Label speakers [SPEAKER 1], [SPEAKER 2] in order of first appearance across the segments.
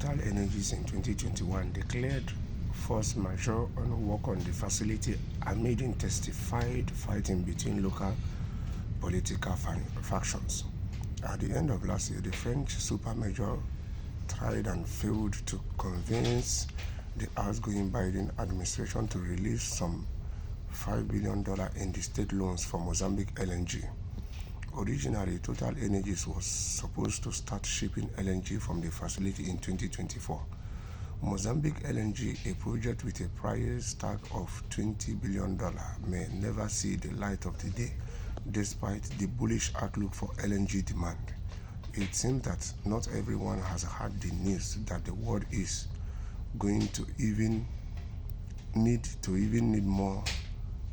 [SPEAKER 1] Total Energies in 2021 declared force majeure on work on the facility amid intensified fighting between local political factions. At the end of last year, the French supermajor tried and failed to convince the outgoing Biden administration to release some $5 billion in the state loans for Mozambique LNG. Originally, Total Energies was supposed to start shipping LNG from the facility in 2024. Mozambique LNG, a project with a price tag of $20 billion, may never see the light of the day despite the bullish outlook for LNG demand. It seems that not everyone has heard the news that the world is going to even need more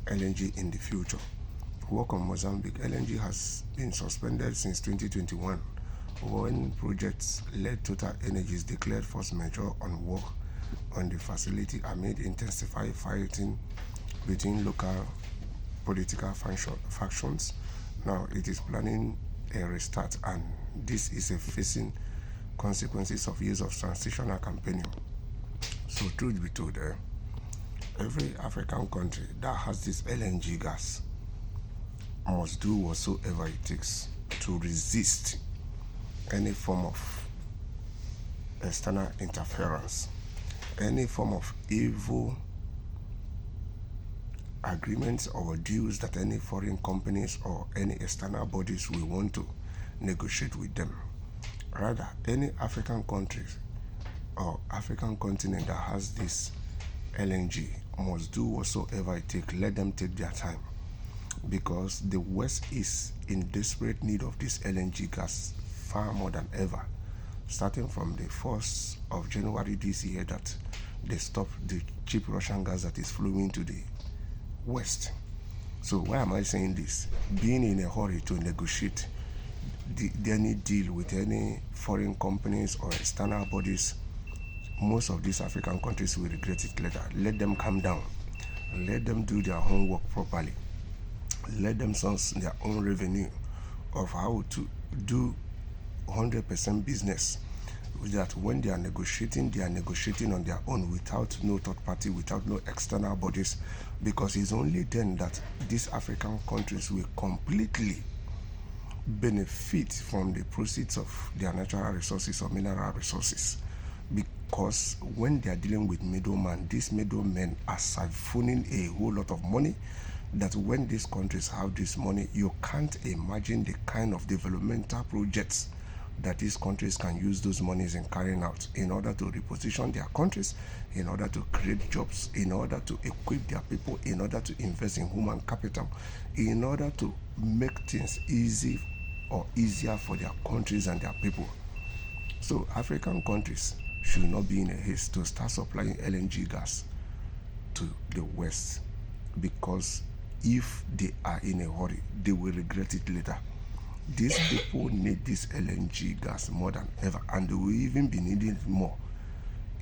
[SPEAKER 1] LNG in the future. Work on Mozambique LNG has been suspended since 2021 when projects led Total Energies declared force majeure on work on the facility amid intensified fighting between local political factions. Now it is planning a restart, and this is facing consequences of years of transitional campaigning. So truth be told, every African country that has this LNG gas must do whatsoever it takes to resist any form of external interference, any form of evil agreements or deals that any foreign companies or any external bodies will want to negotiate with them. Rather, any African countries or African continent that has this LNG must do whatsoever it takes. Let them take their time, because the West is in desperate need of this LNG gas far more than ever. Starting from the 1st of January this year, that they stopped the cheap Russian gas that is flowing to the West. So why am I saying this? Being in a hurry to negotiate any deal with any foreign companies or external bodies, most of these African countries will regret it later. Let them calm down. Let them do their homework properly. Let them source their own revenue of how to do 100% business. That when they are negotiating on their own without no third party, without no external bodies, because it's only then that these African countries will completely benefit from the proceeds of their natural resources or mineral resources. Because when they are dealing with middlemen, these middlemen are siphoning a whole lot of money, that when these countries have this money, you can't imagine the kind of developmental projects that these countries can use those monies in carrying out in order to reposition their countries, in order to create jobs, in order to equip their people, in order to invest in human capital, in order to make things easy or easier for their countries and their people. So African countries should not be in a haste to start supplying LNG gas to the West, because if they are in a hurry, they will regret it later. These people need this LNG gas more than ever, and they will even be needing it more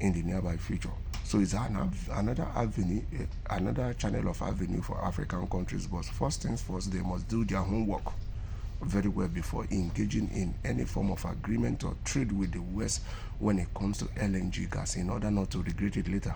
[SPEAKER 1] in the nearby future. So it's another avenue, another channel of avenue for African countries. But first things first, they must do their homework very well before engaging in any form of agreement or trade with the West when it comes to LNG gas, in order not to regret it later.